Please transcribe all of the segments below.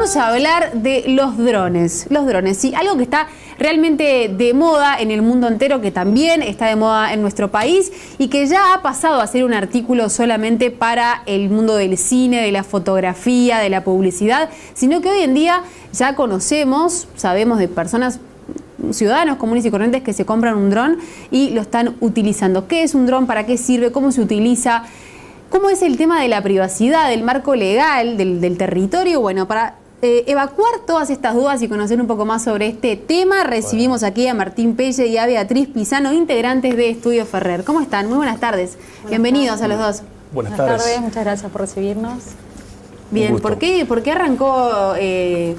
vamos a hablar de los drones. Los drones, sí, algo que está realmente de moda en el mundo entero, que también está de moda en nuestro país y que ya ha pasado a ser un artículo solamente para el mundo del cine, de la fotografía, de la publicidad, sino que hoy en día ya conocemos, sabemos de personas, ciudadanos comunes y corrientes que se compran un dron y lo están utilizando. ¿Qué es un dron? ¿Para qué sirve? ¿Cómo se utiliza? ¿Cómo es el tema de la privacidad, del marco legal, del territorio? Bueno, para evacuar todas estas dudas y conocer un poco más sobre este tema, recibimos aquí a Martín Pelle y a Beatriz Pisano, integrantes de Estudio Ferrer. ¿Cómo están? Muy buenas tardes. Bienvenidos a los dos. Buenas tardes, muchas gracias por recibirnos. Bien, ¿por qué arrancó de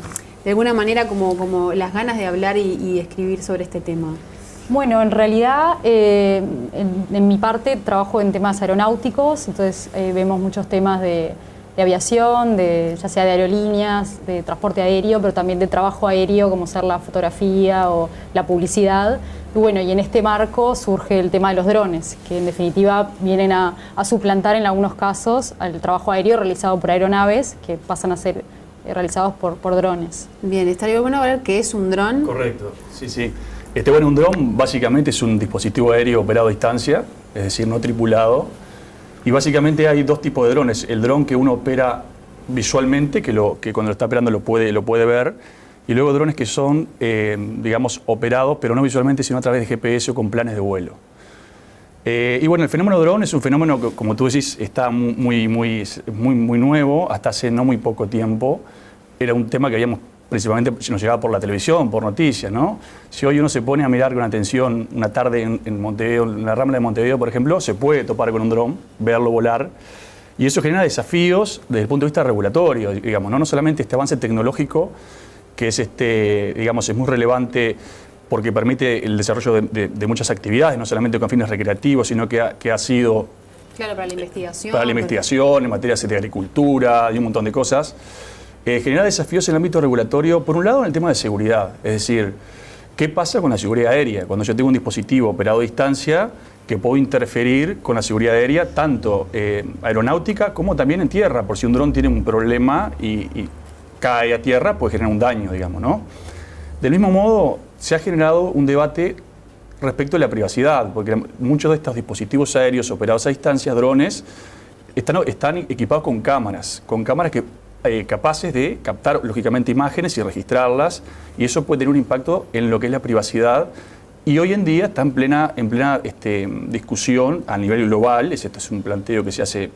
alguna manera como las ganas de hablar y escribir sobre este tema? Bueno, en realidad, en mi parte trabajo en temas aeronáuticos, entonces vemos muchos temas de aviación, ya sea de aerolíneas, de transporte aéreo, pero también de trabajo aéreo, como ser la fotografía o la publicidad. Y bueno, y en este marco surge el tema de los drones, que en definitiva vienen a suplantar en algunos casos al trabajo aéreo realizado por aeronaves, que pasan a ser realizados por drones. Bien, estaría bueno ver qué es un dron. Correcto, sí. Un dron básicamente es un dispositivo aéreo operado a distancia, es decir, no tripulado. Y básicamente hay dos tipos de drones. El dron que uno opera visualmente, que cuando lo está operando lo puede ver. Y luego drones que son, digamos, operados, pero no visualmente, sino a través de GPS o con planes de vuelo. Y bueno, el fenómeno dron es un fenómeno que, como tú decís, está muy nuevo, hasta hace no muy poco tiempo. Era un tema que principalmente nos llegaba por la televisión, por noticias, ¿no? Si hoy uno se pone a mirar con atención una tarde en Montevideo, en la Rambla de Montevideo, por ejemplo, se puede topar con un dron, verlo volar, y eso genera desafíos desde el punto de vista regulatorio, digamos, ¿no? No solamente este avance tecnológico, que es, digamos, es muy relevante porque permite el desarrollo de muchas actividades, no solamente con fines recreativos, sino que ha sido... Claro, para la investigación. Para la investigación, en materia de agricultura y un montón de cosas. Genera desafíos en el ámbito regulatorio, por un lado en el tema de seguridad, es decir, ¿qué pasa con la seguridad aérea? Cuando yo tengo un dispositivo operado a distancia que puedo interferir con la seguridad aérea, tanto aeronáutica como también en tierra, por si un dron tiene un problema y cae a tierra, puede generar un daño, digamos, ¿no? Del mismo modo, se ha generado un debate respecto a la privacidad, porque muchos de estos dispositivos aéreos operados a distancia, drones, están equipados con cámaras que capaces de captar, lógicamente, imágenes y registrarlas, y eso puede tener un impacto en lo que es la privacidad. Y hoy en día está en plena discusión a nivel global, esto es un planteo que se hace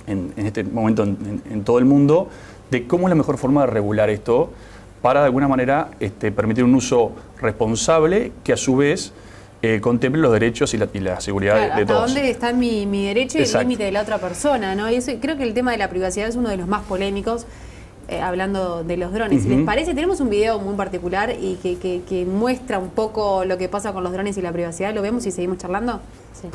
en este momento en todo el mundo, de cómo es la mejor forma de regular esto para, de alguna manera, permitir un uso responsable que, a su vez, contemple los derechos y la seguridad de todos. ¿Hasta dónde está mi derecho y Exacto. el límite de la otra persona, ¿no? Y eso, creo que el tema de la privacidad es uno de los más polémicos, hablando de los drones. Si les parece, tenemos un video muy particular y que muestra un poco lo que pasa con los drones y la privacidad. ¿Lo vemos y seguimos charlando? Sí.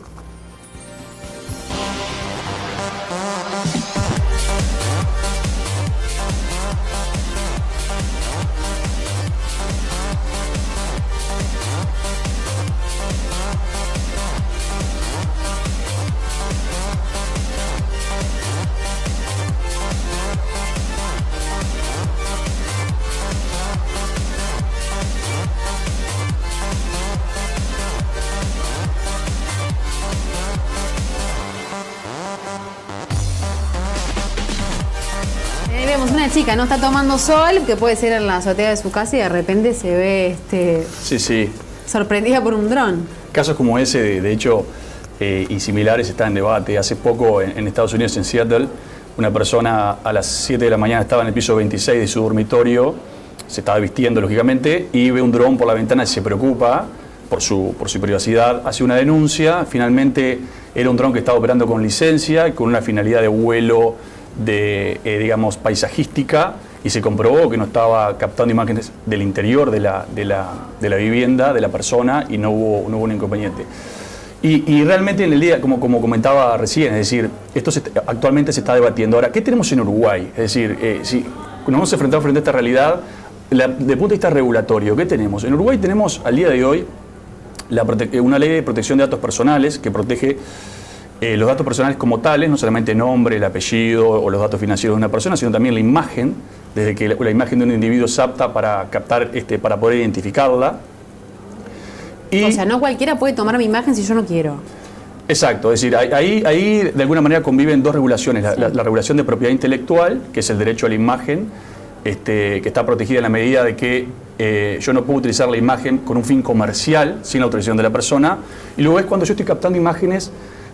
Vemos una chica, ¿no? Está tomando sol, que puede ser en la azotea de su casa, y de repente se ve Sí. sorprendida por un dron. Casos como ese, de hecho, y similares, están en debate. Hace poco, en Estados Unidos, en Seattle, una persona a las 7 de la mañana estaba en el piso 26 de su dormitorio, se estaba vistiendo, lógicamente, y ve un dron por la ventana y se preocupa por su privacidad, hace una denuncia. Finalmente, era un dron que estaba operando con licencia y con una finalidad de vuelo digamos, paisajística, y se comprobó que no estaba captando imágenes del interior de la vivienda de la persona, y no hubo un inconveniente. Y realmente en el día, como comentaba recién, es decir, esto actualmente se está debatiendo. Ahora, ¿qué tenemos en Uruguay? Es decir, si nos vamos a enfrentar frente a esta realidad, desde el punto de vista regulatorio, ¿qué tenemos? En Uruguay tenemos, al día de hoy, una ley de protección de datos personales que protege los datos personales como tales, no solamente nombre, el apellido o los datos financieros de una persona, sino también la imagen, desde que la imagen de un individuo es apta para captar, para poder identificarla. O sea, no cualquiera puede tomar mi imagen si yo no quiero. Exacto, es decir, ahí de alguna manera conviven dos regulaciones, la regulación de propiedad intelectual, que es el derecho a la imagen, que está protegida en la medida de que yo no puedo utilizar la imagen con un fin comercial sin la autorización de la persona, y luego es cuando yo estoy captando imágenes,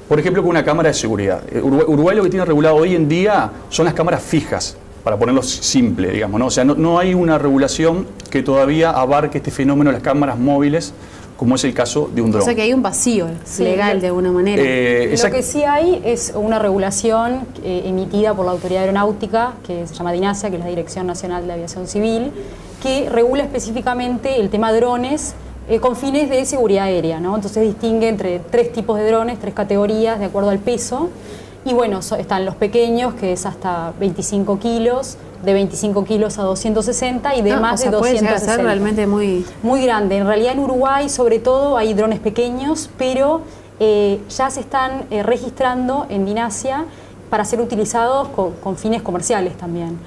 por ejemplo, con una cámara de seguridad. Uruguay lo que tiene regulado hoy en día son las cámaras fijas, para ponerlo simple, digamos, ¿no? O sea, no hay una regulación que todavía abarque este fenómeno de las cámaras móviles, como es el caso de un dron. O sea que hay un vacío legal de alguna manera. Lo que sí hay es una regulación emitida por la Autoridad Aeronáutica, que se llama DINASA, que es la Dirección Nacional de Aviación Civil, que regula específicamente el tema drones con fines de seguridad aérea, ¿no? Entonces distingue entre 3 tipos de drones, 3 categorías de acuerdo al peso. Y bueno, están los pequeños, que es hasta 25 kilos, de 25 kilos a 260 y de más de 260. Puede llegar a ser realmente muy grande. En realidad en Uruguay sobre todo hay drones pequeños, pero ya se están registrando en DINASIA para ser utilizados con fines comerciales también.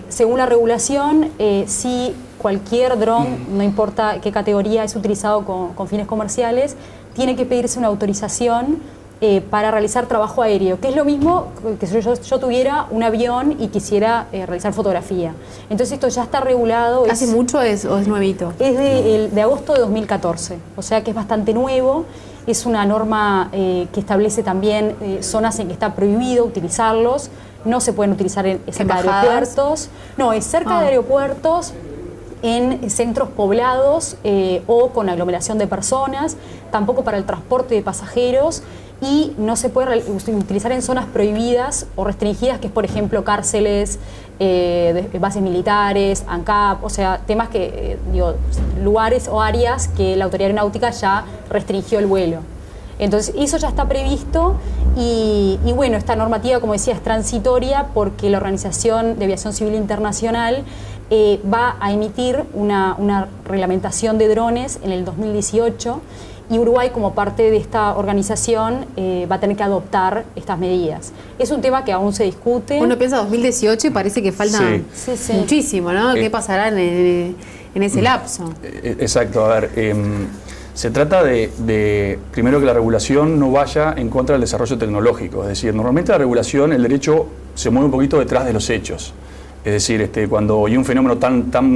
Según la regulación, si cualquier dron, no importa qué categoría, es utilizado con fines comerciales, tiene que pedirse una autorización para realizar trabajo aéreo, que es lo mismo que si yo tuviera un avión y quisiera realizar fotografía. Entonces esto ya está regulado. ¿Hace mucho o es nuevito? Es de agosto de 2014, o sea que es bastante nuevo. Es una norma que establece también zonas en que está prohibido utilizarlos. No se pueden utilizar cerca de aeropuertos. No, es cerca de aeropuertos, en centros poblados o con aglomeración de personas, tampoco para el transporte de pasajeros, y no se puede utilizar en zonas prohibidas o restringidas, que es por ejemplo cárceles, bases militares, ANCAP, o sea, temas que, lugares o áreas que la Autoridad Aeronáutica ya restringió el vuelo. Entonces, eso ya está previsto y bueno, esta normativa, como decía, es transitoria porque la Organización de Aviación Civil Internacional va a emitir una reglamentación de drones en el 2018 y Uruguay, como parte de esta organización, va a tener que adoptar estas medidas. Es un tema que aún se discute. Uno piensa 2018 y parece que falta muchísimo, ¿no? ¿Qué pasará en ese lapso? Exacto, a ver, se trata de, primero, que la regulación no vaya en contra del desarrollo tecnológico. Es decir, normalmente la regulación, el derecho, se mueve un poquito detrás de los hechos. Es decir, cuando hay un fenómeno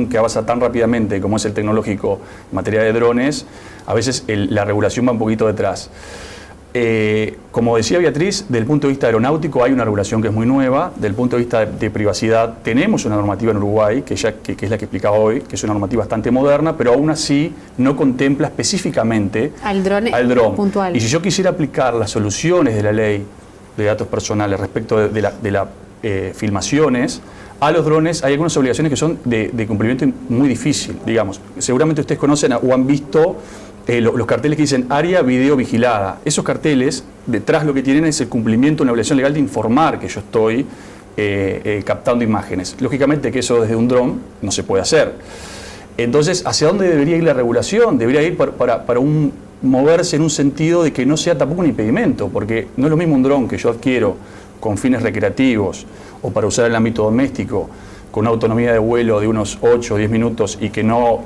que avanza tan rápidamente como es el tecnológico en materia de drones, a veces la regulación va un poquito detrás. Como decía Beatriz, desde el punto de vista aeronáutico hay una regulación que es muy nueva. Desde el punto de vista de privacidad tenemos una normativa en Uruguay, que es la que explicaba hoy, que es una normativa bastante moderna, pero aún así no contempla específicamente al dron puntual. Y si yo quisiera aplicar las soluciones de la ley de datos personales respecto de las filmaciones, a los drones hay algunas obligaciones que son de cumplimiento muy difícil, digamos. Seguramente ustedes conocen o han visto los carteles que dicen área video vigilada. Esos carteles, detrás lo que tienen es el cumplimiento de una obligación legal de informar que yo estoy captando imágenes. Lógicamente que eso desde un dron no se puede hacer. Entonces, ¿hacia dónde debería ir la regulación? Debería ir para moverse en un sentido de que no sea tampoco un impedimento, porque no es lo mismo un dron que yo adquiero con fines recreativos o para usar en el ámbito doméstico, con una autonomía de vuelo de unos 8 o 10 minutos y que no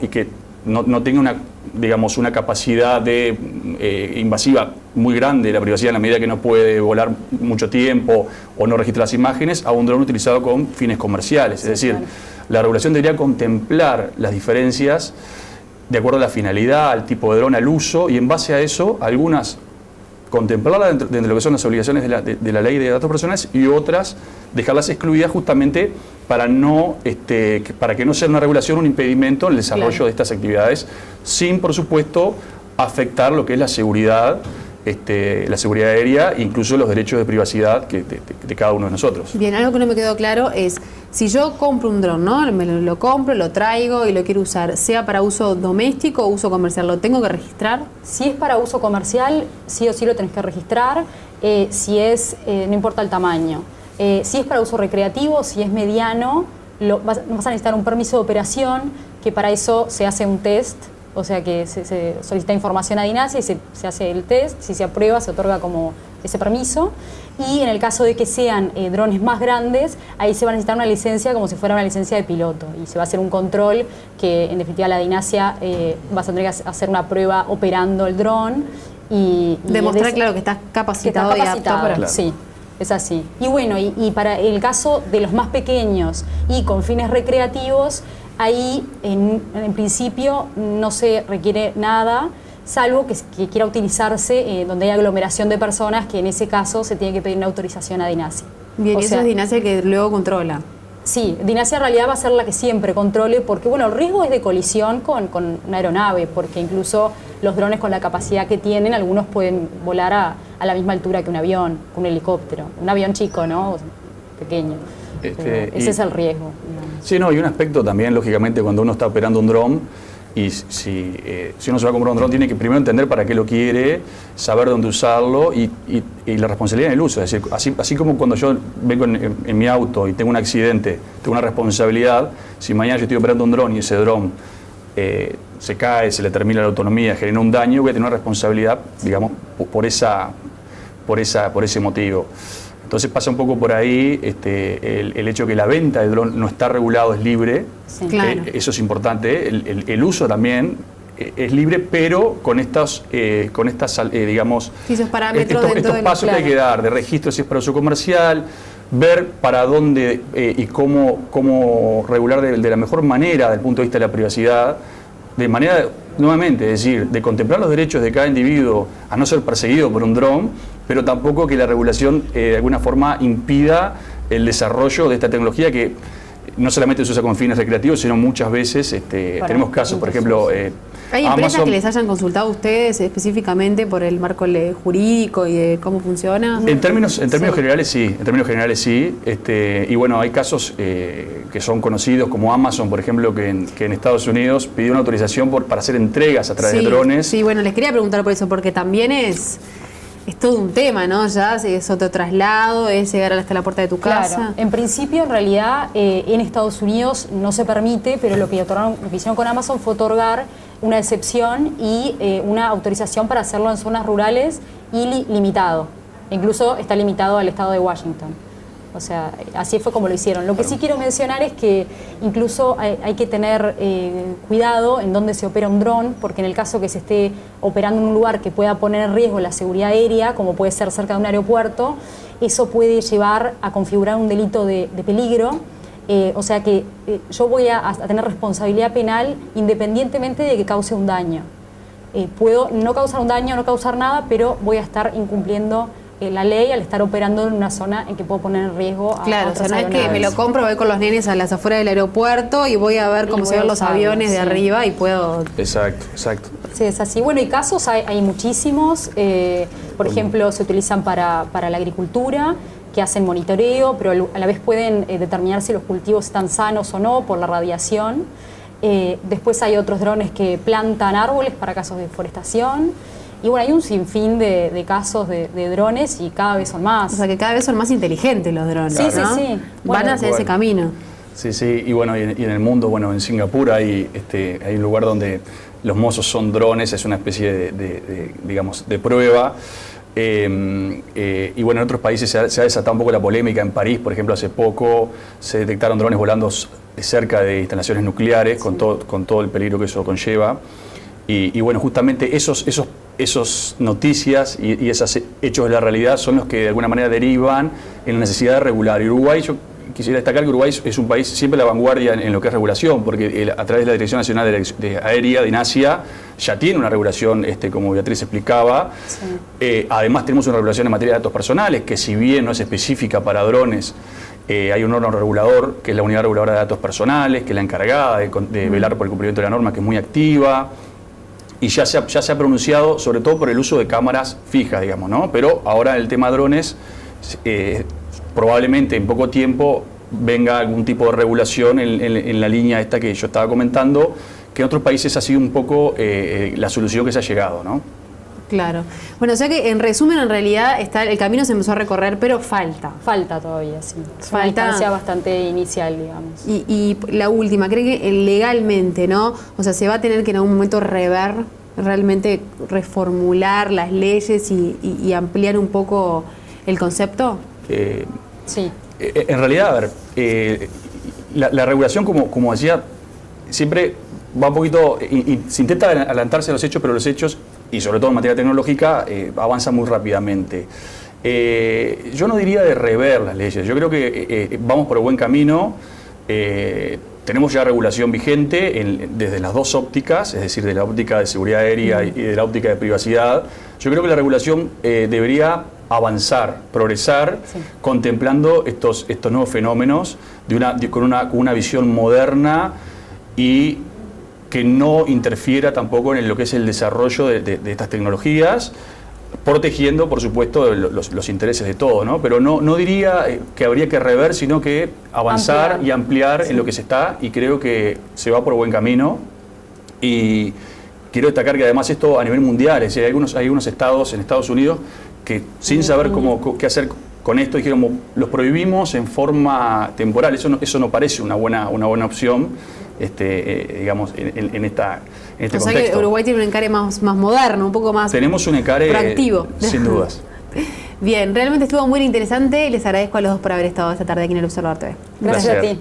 tenga una capacidad invasiva muy grande de la privacidad en la medida que no puede volar mucho tiempo o no registra las imágenes, a un dron utilizado con fines comerciales. Es decir, la regulación debería contemplar las diferencias de acuerdo a la finalidad, al tipo de dron, al uso, y en base a eso, algunas contemplarlas dentro de lo que son las obligaciones de la ley de datos personales y otras dejarlas excluidas justamente para que no sea una regulación un impedimento en el desarrollo de estas actividades, sin, por supuesto, afectar lo que es la seguridad aérea, incluso los derechos de privacidad de cada uno de nosotros. Bien, algo que no me quedó claro es, si yo compro un dron, ¿no? Lo compro, lo traigo y lo quiero usar, sea para uso doméstico o uso comercial, ¿lo tengo que registrar? Si es para uso comercial, sí o sí lo tenés que registrar, no importa el tamaño. Si es para uso recreativo, si es mediano, vas a necesitar un permiso de operación, que para eso se hace un test. O sea que se solicita información a DINASIA y se hace el test, si se aprueba se otorga como ese permiso. Y en el caso de que sean drones más grandes, ahí se va a necesitar una licencia como si fuera una licencia de piloto. Y se va a hacer un control que, en definitiva, la DINASIA vas a tener que hacer una prueba operando el dron. Y demostrar, claro, que estás capacitado, y apto para... Claro. Sí, es así. Y bueno, y para el caso de los más pequeños y con fines recreativos, ahí en principio no se requiere nada, salvo que quiera utilizarse donde hay aglomeración de personas, que en ese caso se tiene que pedir una autorización a DINASIA. Bien, y eso es DINASIA que luego controla. Sí, DINASIA en realidad va a ser la que siempre controle, porque bueno, el riesgo es de colisión con una aeronave, porque incluso los drones con la capacidad que tienen, algunos pueden volar a la misma altura que un avión, que un helicóptero, un avión chico, ¿no? Pequeño. Ese es el riesgo, digamos. Sí, no, y un aspecto también, lógicamente, cuando uno está operando un dron, y si uno se va a comprar un dron, tiene que primero entender para qué lo quiere, saber dónde usarlo y la responsabilidad en el uso. Es decir, así como cuando yo vengo en mi auto y tengo un accidente, tengo una responsabilidad. Si mañana yo estoy operando un dron y ese dron se cae, se le termina la autonomía, genera un daño, voy a tener una responsabilidad, digamos, por ese motivo. Entonces pasa un poco por ahí el hecho que la venta de dron no está regulado, es libre. Sí. Claro. Eso es importante. El uso también es libre, pero con estas, digamos, esos parámetros estos pasos que hay que dar, de registro si es para uso comercial, ver para dónde y cómo regular de la mejor manera desde el punto de vista de la privacidad, de manera, nuevamente, es decir, de contemplar los derechos de cada individuo a no ser perseguido por un dron, pero tampoco que la regulación de alguna forma impida el desarrollo de esta tecnología que no solamente se usa con fines recreativos, sino muchas veces tenemos casos, por ejemplo, ¿hay empresas Amazon, que les hayan consultado a ustedes específicamente por el marco jurídico y de cómo funciona? En términos generales sí, y bueno, hay casos que son conocidos como Amazon, por ejemplo, que en Estados Unidos pidió una autorización para hacer entregas a través de drones. Sí, bueno, les quería preguntar por eso, porque también es todo un tema, ¿no? Ya es otro traslado, es llegar hasta la puerta de tu casa. Claro. En principio, en realidad, en Estados Unidos no se permite, pero lo que hicieron con Amazon fue otorgar una excepción y una autorización para hacerlo en zonas rurales y limitado. Incluso está limitado al estado de Washington. O sea, así fue como lo hicieron. Lo que sí quiero mencionar es que incluso hay que tener cuidado en dónde se opera un dron, porque en el caso que se esté operando en un lugar que pueda poner en riesgo la seguridad aérea, como puede ser cerca de un aeropuerto, eso puede llevar a configurar un delito de peligro. O sea que yo voy a tener responsabilidad penal independientemente de que cause un daño. Puedo no causar un daño, no causar nada, pero voy a estar incumpliendo la ley al estar operando en una zona en que puedo poner en riesgo a Claro, otras o sea, no es que aeronaves. me lo compro, voy con los nenes a las afueras del aeropuerto y voy a ver cómo Y se voy ven a los usarlo, aviones de sí. arriba y puedo... Exacto. Sí, es así. Bueno, y casos hay muchísimos. Por ejemplo, se utilizan para la agricultura, que hacen monitoreo, pero a la vez pueden determinar si los cultivos están sanos o no por la radiación. Después hay otros drones que plantan árboles para casos de deforestación. Y bueno, hay un sinfín de casos de drones y cada vez son más. O sea, que cada vez son más inteligentes los drones, Sí, ¿no? sí. Van Bueno, hacia ese camino. Sí, y bueno, y en el mundo, bueno, en Singapur hay un lugar donde los mozos son drones, es una especie digamos, de prueba. Y bueno, en otros países se ha desatado un poco la polémica. En París, por ejemplo, hace poco se detectaron drones volando cerca de instalaciones nucleares, con todo el peligro que eso conlleva. Y bueno, justamente esos noticias y esos hechos de la realidad son los que de alguna manera derivan en la necesidad de regular. Y Uruguay, yo quisiera destacar que Uruguay es un país siempre a la vanguardia en lo que es regulación, porque a través de la Dirección Nacional de Aérea, DINASIA, ya tiene una regulación, como Beatriz explicaba. Sí. Además tenemos una regulación en materia de datos personales, que si bien no es específica para drones, hay un órgano regulador, que es la Unidad Reguladora de Datos Personales, que es la encargada de velar por el cumplimiento de la norma, que es muy activa. Y ya se ha pronunciado sobre todo por el uso de cámaras fijas, digamos, ¿no? Pero ahora el tema drones, probablemente en poco tiempo venga algún tipo de regulación en la línea esta que yo estaba comentando, que en otros países ha sido un poco la solución que se ha llegado, ¿no? Claro. Bueno, o sea que en resumen, en realidad el camino se empezó a recorrer, pero falta. Falta todavía, sí. Es una Falta. distancia bastante inicial, digamos. Y la última, ¿cree que legalmente, no? O sea, se va a tener que en algún momento rever realmente reformular las leyes y ampliar un poco el concepto? Sí. En realidad, a ver, la regulación, como decía, siempre va un poquito, se intenta adelantarse a los hechos, pero los hechos, y sobre todo en materia tecnológica, avanzan muy rápidamente. Yo no diría de rever las leyes, yo creo que vamos por el buen camino. Tenemos ya regulación vigente desde las dos ópticas, es decir, de la óptica de seguridad aérea y de la óptica de privacidad. Yo creo que la regulación debería avanzar, progresar, sí, contemplando estos nuevos fenómenos con una visión moderna y que no interfiera tampoco en lo que es el desarrollo de estas tecnologías, protegiendo, por supuesto, los intereses de todos, ¿no? Pero no diría que habría que rever, sino que avanzar y ampliar sí, en lo que se está, y creo que se va por buen camino. Y quiero destacar que además esto a nivel mundial, es decir, hay algunos estados en Estados Unidos que sin saber qué hacer con esto, dijeron, los prohibimos en forma temporal. Eso no parece una buena opción, digamos, en este contexto. O sea que Uruguay tiene un encare más moderno, un poco más tenemos un encare proactivo. Sin dudas. Bien, realmente estuvo muy interesante. Les agradezco a los dos por haber estado esta tarde aquí en el Observador TV. Gracias a ti.